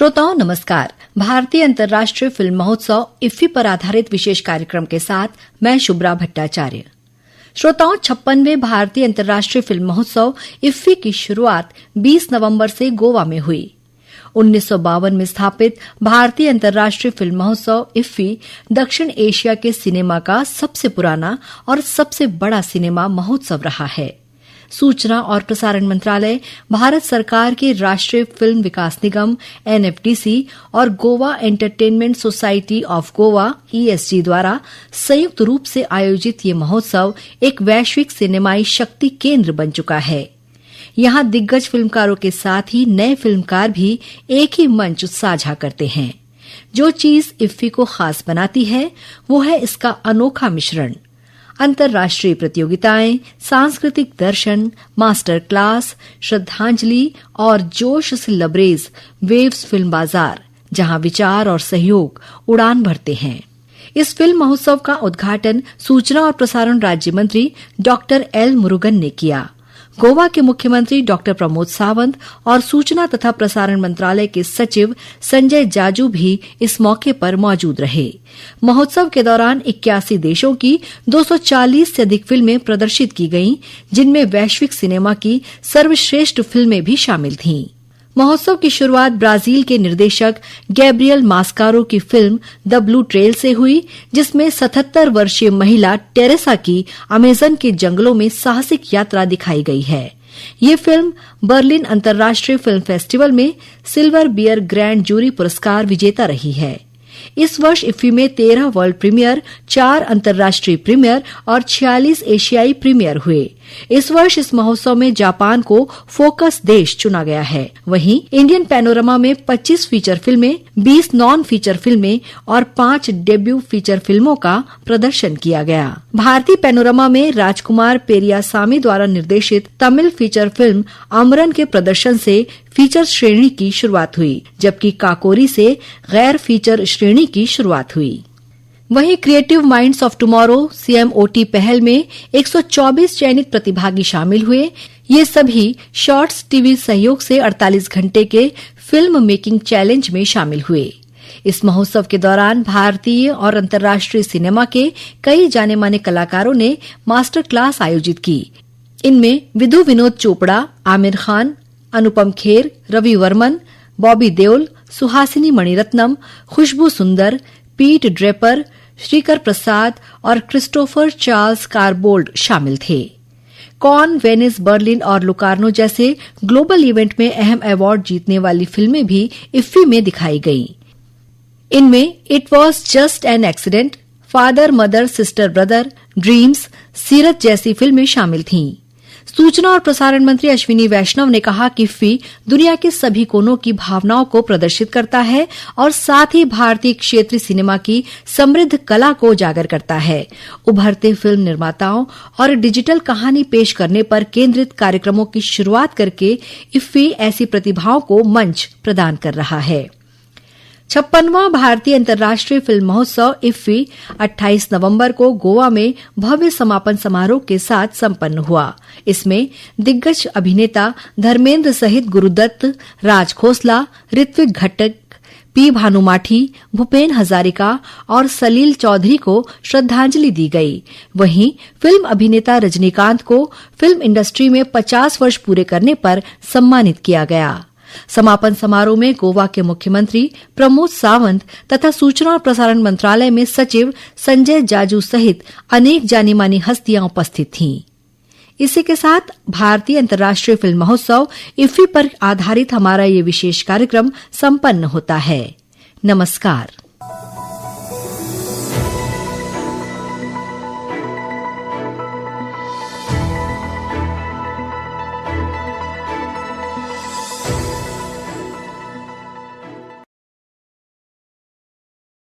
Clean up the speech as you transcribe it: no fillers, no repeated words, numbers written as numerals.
श्रोताओं नमस्कार। भारतीय अंतर्राष्ट्रीय फिल्म महोत्सव इफ्फी पर आधारित विशेष कार्यक्रम के साथ मैं शुभ्रा भट्टाचार्य। श्रोताओं 56वें भारतीय अंतर्राष्ट्रीय फिल्म महोत्सव इफ्फी की शुरुआत 20 नवंबर से गोवा में हुई। 1952 में स्थापित भारतीय अंतर्राष्ट्रीय फिल्म महोत्सव इफ्फी दक्षिण एशिया के सिनेमा का सबसे पुराना और सबसे बड़ा सिनेमा महोत्सव रहा है। सूचना और प्रसारण मंत्रालय, भारत सरकार के राष्ट्रीय फिल्म विकास निगम एनएफडीसी और Goa entertainment society of Goa ESG द्वारा संयुक्त रूप से आयोजित ये महोत्सव एक वैश्विक सिनेमाई शक्ति केंद्र बन चुका है। यहां दिग्गज फिल्मकारों के साथ ही नए फिल्मकार भी एक ही मंच साझा करते हैं। जो चीज इफ्फी को खास बनाती है वो है इसका अनोखा मिश्रण। अंतर्राष्ट्रीय प्रतियोगिताएं, सांस्कृतिक दर्शन, मास्टर क्लास, श्रद्धांजलि और जोश से लबरेज वेव्स फिल्म बाजार, जहां विचार और सहयोग उड़ान भरते हैं। इस फिल्म महोत्सव का उद्घाटन सूचना और प्रसारण राज्य मंत्री डॉक्टर एल मुरुगन ने किया। गोवा के मुख्यमंत्री डॉक्टर प्रमोद सावंत और सूचना तथा प्रसारण मंत्रालय के सचिव संजय जाजू भी इस मौके पर मौजूद रहे। महोत्सव के दौरान 81 देशों की 240 से अधिक फिल्में प्रदर्शित की गईं, जिनमें वैश्विक सिनेमा की सर्वश्रेष्ठ फिल्में भी शामिल थीं। महोत्सव की शुरुआत ब्राजील के निर्देशक गैब्रियल मास्कारो की फिल्म द ब्लू ट्रेल से हुई, जिसमें 77 वर्षीय महिला टेरेसा की अमेजन के जंगलों में साहसिक यात्रा दिखाई गई है। ये फिल्म बर्लिन अंतर्राष्ट्रीय फिल्म फेस्टिवल में सिल्वर बियर ग्रैंड जूरी पुरस्कार विजेता रही है। इस वर्ष इफ्फी में 13 वर्ल्ड प्रीमियर, 4 अंतर्राष्ट्रीय प्रीमियर और 46 एशियाई प्रीमियर हुए। इस वर्ष इस महोत्सव में जापान को फोकस देश चुना गया है। वहीं इंडियन पैनोरमा में 25 फीचर फिल्में, 20 नॉन फीचर फिल्में और 5 डेब्यू फीचर फिल्मों का प्रदर्शन किया गया। भारतीय पैनोरमा में राजकुमार पेरियासामी द्वारा निर्देशित तमिल फीचर फिल्म अमरन के प्रदर्शन से फीचर श्रेणी की शुरुआत हुई, जबकि काकोरी से गैर फीचर श्रेणी की शुरुआत हुई। वहीं creative minds of tomorrow CMOT पहल में 124 चयनित प्रतिभागी शामिल हुए। ये सभी शॉर्ट्स टीवी सहयोग से 48 घंटे के फिल्म मेकिंग चैलेंज में शामिल हुए। इस महोत्सव के दौरान भारतीय और अंतर्राष्ट्रीय सिनेमा के कई जाने माने कलाकारों ने मास्टर क्लास आयोजित की। इनमें विधु विनोद चोपड़ा, आमिर खान, अनुपम खेर, रवि वर्मन, बॉबी देओल, सुहासिनी मणिरत्नम, खुशबू सुंदर, पीट ड्रेपर, श्रीकर प्रसाद और क्रिस्टोफर चार्ल्स कारबोल्ड शामिल थे। कॉन, वेनिस, बर्लिन और लुकार्नो जैसे ग्लोबल इवेंट में अहम अवार्ड जीतने वाली फिल्में भी इफ्फी में दिखाई गईं। इनमें it was just an accident, father mother sister brother, dreams, सीरत जैसी फिल्में शामिल थीं। सूचना और प्रसारण मंत्री अश्विनी वैष्णव ने कहा कि इफ्फी दुनिया के सभी कोनों की भावनाओं को प्रदर्शित करता है और साथ ही भारतीय क्षेत्रीय सिनेमा की समृद्ध कला को उजागर करता है। उभरते फिल्म निर्माताओं और डिजिटल कहानी पेश करने पर केंद्रित कार्यक्रमों की शुरुआत करके इफ्फी ऐसी प्रतिभाओं को मंच प्रदान कर रहा है। 56वां भारतीय अंतर्राष्ट्रीय फिल्म महोत्सव इफ्फी 28 नवंबर को गोवा में भव्य समापन समारोह के साथ संपन्न हुआ। इसमें दिग्गज अभिनेता धर्मेंद्र सहित गुरुदत्त, राज खोसला, ऋत्विक घटक, पी भानुमाठी, भूपेन हजारिका और सलील चौधरी को श्रद्धांजलि दी गई। वहीं फिल्म अभिनेता रजनीकांत को फिल्म इंडस्ट्री में 50 वर्ष पूरे करने पर सम्मानित किया गया। समापन समारोह में गोवा के मुख्यमंत्री प्रमोद सावंत तथा सूचना और प्रसारण मंत्रालय में सचिव संजय जाजू सहित अनेक जानी मानी हस्तियां उपस्थित थीं। इसी के साथ भारतीय अंतर्राष्ट्रीय फिल्म महोत्सव इफ्फी पर आधारित हमारा ये विशेष कार्यक्रम संपन्न होता है। नमस्कार।